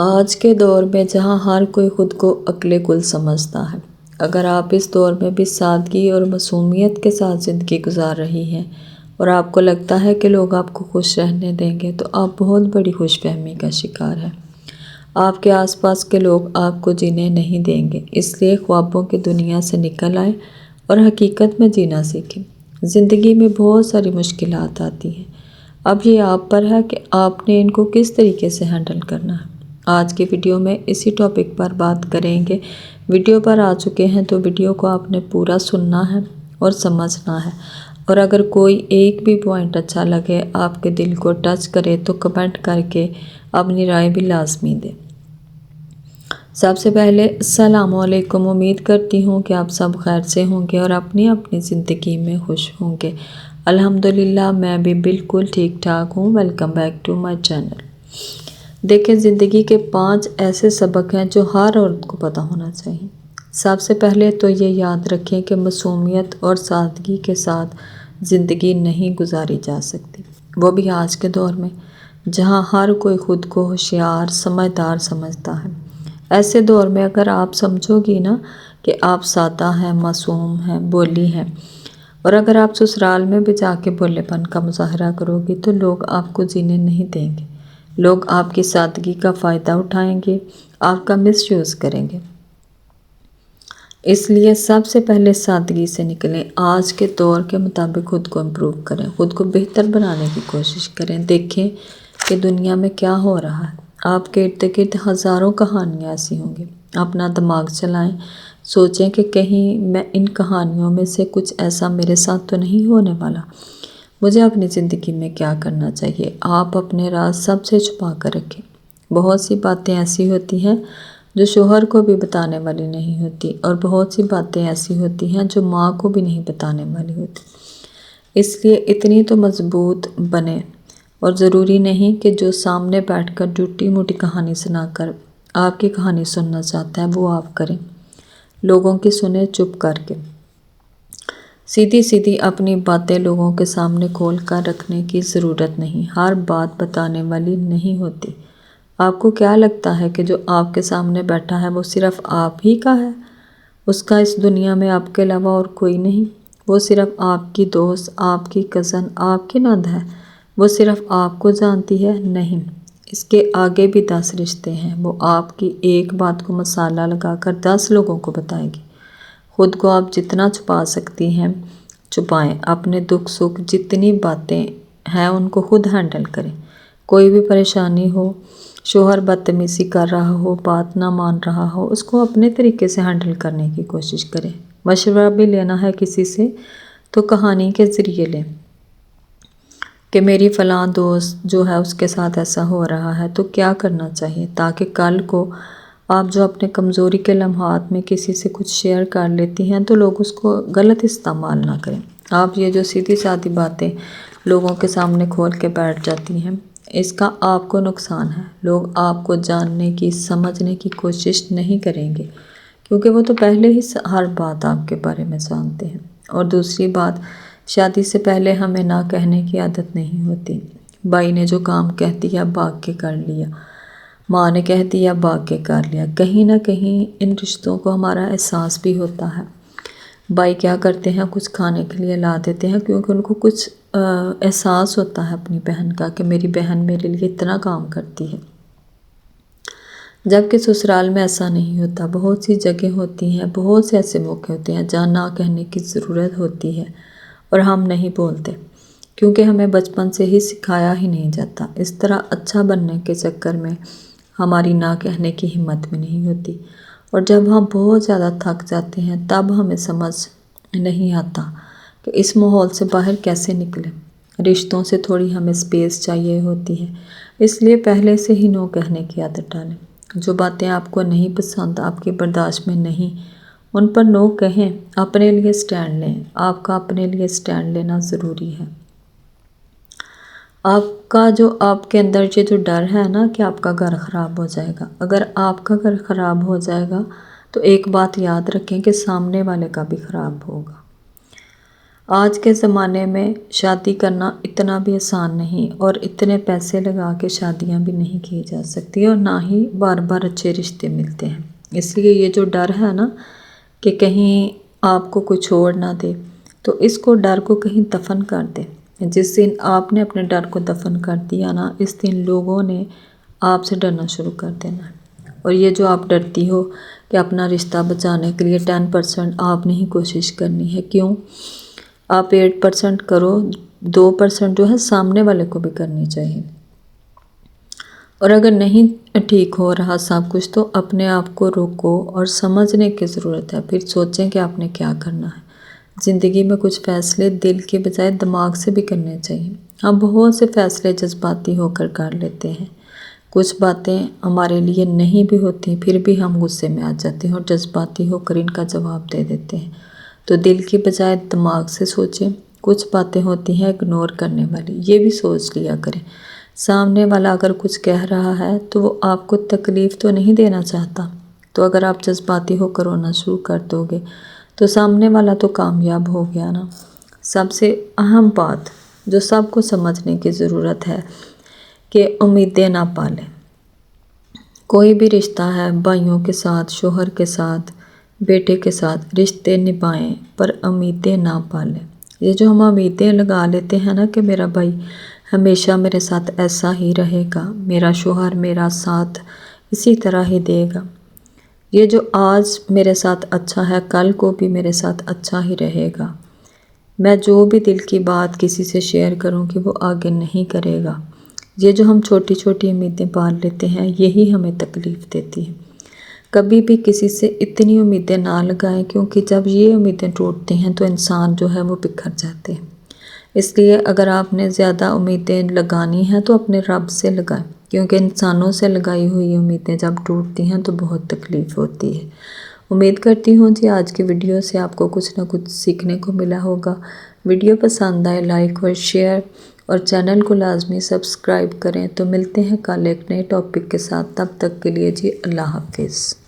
آج کے دور میں جہاں ہر کوئی خود کو عقل کل سمجھتا ہے، اگر آپ اس دور میں بھی سادگی اور معصومیت کے ساتھ زندگی گزار رہی ہیں اور آپ کو لگتا ہے کہ لوگ آپ کو خوش رہنے دیں گے، تو آپ بہت بڑی خوش فہمی کا شکار ہیں۔ آپ کے آس پاس کے لوگ آپ کو جینے نہیں دیں گے، اس لیے خوابوں کی دنیا سے نکل آئیں اور حقیقت میں جینا سیکھیں۔ زندگی میں بہت ساری مشکلات آتی ہیں، اب یہ آپ پر ہے کہ آپ نے ان کو کس طریقے سے ہینڈل کرنا ہے۔ آج کی ویڈیو میں اسی ٹاپک پر بات کریں گے۔ ویڈیو پر آ چکے ہیں تو ویڈیو کو آپ نے پورا سننا ہے اور سمجھنا ہے، اور اگر کوئی ایک بھی پوائنٹ اچھا لگے، آپ کے دل کو ٹچ کرے، تو کمنٹ کر کے اپنی رائے بھی لازمی دیں۔ سب سے پہلے السلام علیکم، امید کرتی ہوں کہ آپ سب خیر سے ہوں گے اور اپنی اپنی زندگی میں خوش ہوں گے۔ الحمدللہ میں بھی بالکل ٹھیک ٹھاک ہوں۔ Welcome back to my channel. دیکھیں، زندگی کے 5 ایسے سبق ہیں جو ہر عورت کو پتہ ہونا چاہیے۔ سب سے پہلے تو یہ یاد رکھیں کہ معصومیت اور سادگی کے ساتھ زندگی نہیں گزاری جا سکتی، وہ بھی آج کے دور میں جہاں ہر کوئی خود کو ہوشیار سمجھدار سمجھتا ہے۔ ایسے دور میں اگر آپ سمجھو گی نا کہ آپ سادہ ہیں، معصوم ہیں، بولی ہیں، اور اگر آپ سسرال میں بھی جا کے بولے پن کا مظاہرہ کرو گی، تو لوگ آپ کو جینے نہیں دیں گے۔ لوگ آپ کی سادگی کا فائدہ اٹھائیں گے، آپ کا مس یوز کریں گے۔ اس لیے سب سے پہلے سادگی سے نکلیں۔ آج کے دور کے مطابق خود کو امپروو کریں، خود کو بہتر بنانے کی کوشش کریں۔ دیکھیں کہ دنیا میں کیا ہو رہا ہے۔ آپ کے ارد گرد ہزاروں کہانیاں ایسی ہوں گی۔ اپنا دماغ چلائیں، سوچیں کہ کہیں میں ان کہانیوں میں سے کچھ ایسا میرے ساتھ تو نہیں ہونے والا۔ مجھے اپنی زندگی میں کیا کرنا چاہیے۔ آپ اپنے راز سب سے چھپا کر رکھیں۔ بہت سی باتیں ایسی ہوتی ہیں جو شوہر کو بھی بتانے والی نہیں ہوتی، اور بہت سی باتیں ایسی ہوتی ہیں جو ماں کو بھی نہیں بتانے والی ہوتی۔ اس لیے اتنی تو مضبوط بنیں، اور ضروری نہیں کہ جو سامنے بیٹھ کر ٹوٹی موٹی کہانی سنا کر آپ کی کہانی سننا چاہتا ہے وہ آپ کریں۔ لوگوں کی سنیں چپ کر کے۔ سیدھی سیدھی اپنی باتیں لوگوں کے سامنے کھول کر رکھنے کی ضرورت نہیں۔ ہر بات بتانے والی نہیں ہوتی۔ آپ کو کیا لگتا ہے کہ جو آپ کے سامنے بیٹھا ہے وہ صرف آپ ہی کا ہے؟ اس کا اس دنیا میں آپ کے علاوہ اور کوئی نہیں؟ وہ صرف آپ کی دوست، آپ کی کزن، آپ کی نند ہے؟ وہ صرف آپ کو جانتی ہے؟ نہیں، اس کے آگے بھی 10 رشتے ہیں۔ وہ آپ کی ایک بات کو مسالہ لگا کر 10 لوگوں کو بتائے گی۔ خود کو آپ جتنا چھپا سکتی ہیں چھپائیں۔ اپنے دکھ سکھ جتنی باتیں ہیں ان کو خود ہینڈل کریں۔ کوئی بھی پریشانی ہو، شوہر بدتمیزی کر رہا ہو، بات نہ مان رہا ہو، اس کو اپنے طریقے سے ہینڈل کرنے کی کوشش کریں۔ مشورہ بھی لینا ہے کسی سے تو کہانی کے ذریعے لیں کہ میری فلاں دوست جو ہے اس کے ساتھ ایسا ہو رہا ہے، تو کیا کرنا چاہیے، تاکہ کل کو آپ جو اپنے کمزوری کے لمحات میں کسی سے کچھ شیئر کر لیتی ہیں تو لوگ اس کو غلط استعمال نہ کریں۔ آپ یہ جو سیدھی سادی باتیں لوگوں کے سامنے کھول کے بیٹھ جاتی ہیں، اس کا آپ کو نقصان ہے۔ لوگ آپ کو جاننے کی، سمجھنے کی کوشش نہیں کریں گے، کیونکہ وہ تو پہلے ہی ہر بات آپ کے بارے میں جانتے ہیں۔ اور دوسری بات، شادی سے پہلے ہمیں نہ کہنے کی عادت نہیں ہوتی۔ بھائی نے جو کام کہہ دیا بھاگ کے کر لیا، ماں نے کہہ دیا بھاگ کے کر لیا۔ کہیں نہ کہیں ان رشتوں کو ہمارا احساس بھی ہوتا ہے۔ بھائی کیا کرتے ہیں، کچھ کھانے کے لیے لا دیتے ہیں، کیونکہ ان کو کچھ احساس ہوتا ہے اپنی بہن کا کہ میری بہن میرے لیے اتنا کام کرتی ہے۔ جبکہ سسرال میں ایسا نہیں ہوتا۔ بہت سی جگہ ہوتی ہیں، بہت سے ایسے موقع ہوتے ہیں جہاں نہ کہنے کی ضرورت ہوتی ہے اور ہم نہیں بولتے، کیونکہ ہمیں بچپن سے ہی سکھایا ہی نہیں جاتا۔ اس طرح اچھا بننے کے چکر میں ہماری نہ کہنے کی ہمت بھی نہیں ہوتی، اور جب ہم بہت زیادہ تھک جاتے ہیں تب ہمیں سمجھ نہیں آتا کہ اس ماحول سے باہر کیسے نکلیں۔ رشتوں سے تھوڑی ہمیں سپیس چاہیے ہوتی ہے، اس لیے پہلے سے ہی نو کہنے کی عادت ڈالیں۔ جو باتیں آپ کو نہیں پسند، آپ کی برداشت میں نہیں، ان پر نو کہیں۔ اپنے لیے سٹینڈ لیں۔ آپ کا اپنے لیے سٹینڈ لینا ضروری ہے۔ آپ کا آپ کے اندر یہ جو ڈر ہے نا کہ آپ کا گھر خراب ہو جائے گا، اگر آپ کا گھر خراب ہو جائے گا تو ایک بات یاد رکھیں کہ سامنے والے کا بھی خراب ہوگا۔ آج کے زمانے میں شادی کرنا اتنا بھی آسان نہیں، اور اتنے پیسے لگا کے شادیاں بھی نہیں کی جا سکتی، اور نہ ہی بار بار اچھے رشتے ملتے ہیں۔ اس لیے یہ جو ڈر ہے نا کہ کہیں آپ کو کوئی چھوڑ نہ دے، تو اس کو ڈر کو کہیں دفن کر دیں۔ جس دن آپ نے اپنے ڈر کو دفن کر دیا نا، اس دن لوگوں نے آپ سے ڈرنا شروع کر دینا ہے۔ اور یہ جو آپ ڈرتی ہو کہ اپنا رشتہ بچانے کے لیے 10% آپ نے ہی کوشش کرنی ہے، کیوں؟ آپ 8% کرو، 2% جو ہے سامنے والے کو بھی کرنی چاہیے۔ اور اگر نہیں ٹھیک ہو رہا سب کچھ، تو اپنے آپ کو روکو اور سمجھنے کی ضرورت ہے، پھر سوچیں کہ آپ نے کیا کرنا ہے۔ زندگی میں کچھ فیصلے دل کے بجائے دماغ سے بھی کرنے چاہیے۔ ہم بہت سے فیصلے جذباتی ہو کر لیتے ہیں، کچھ باتیں ہمارے لیے نہیں بھی ہوتی، پھر بھی ہم غصے میں آ جاتے ہیں اور جذباتی ہو کر ان کا جواب دے دیتے ہیں۔ تو دل کی بجائے دماغ سے سوچیں۔ کچھ باتیں ہوتی ہیں اگنور کرنے والی، یہ بھی سوچ لیا کریں۔ سامنے والا اگر کچھ کہہ رہا ہے تو وہ آپ کو تکلیف تو نہیں دینا چاہتا، تو اگر آپ جذباتی ہو کر رونا شروع کر دو گے تو سامنے والا تو کامیاب ہو گیا نا۔ سب سے اہم بات جو سب کو سمجھنے کی ضرورت ہے کہ امیدیں نہ پالیں۔ کوئی بھی رشتہ ہے، بھائیوں کے ساتھ، شوہر کے ساتھ، بیٹے کے ساتھ، رشتے نبھائیں پر امیدیں نہ پالیں۔ یہ جو ہم امیدیں لگا لیتے ہیں نا کہ میرا بھائی ہمیشہ میرے ساتھ ایسا ہی رہے گا، میرا شوہر میرا ساتھ اسی طرح ہی دے گا، یہ جو آج میرے ساتھ اچھا ہے کل کو بھی میرے ساتھ اچھا ہی رہے گا، میں جو بھی دل کی بات کسی سے شیئر کروں گی وہ آگے نہیں کرے گا، یہ جو ہم چھوٹی چھوٹی امیدیں پال لیتے ہیں یہی ہمیں تکلیف دیتی ہے۔ کبھی بھی کسی سے اتنی امیدیں نہ لگائیں، کیونکہ جب یہ امیدیں ٹوٹتی ہیں تو انسان جو ہے وہ بکھر جاتے ہیں۔ اس لیے اگر آپ نے زیادہ امیدیں لگانی ہیں تو اپنے رب سے لگائیں، کیونکہ انسانوں سے لگائی ہوئی امیدیں جب ٹوٹتی ہیں تو بہت تکلیف ہوتی ہے۔ امید کرتی ہوں جی آج کی ویڈیو سے آپ کو کچھ نہ کچھ سیکھنے کو ملا ہوگا۔ ویڈیو پسند آئے لائک اور شیئر، اور چینل کو لازمی سبسکرائب کریں۔ تو ملتے ہیں کل ایک نئے ٹاپک کے ساتھ، تب تک کے لیے جی اللہ حافظ۔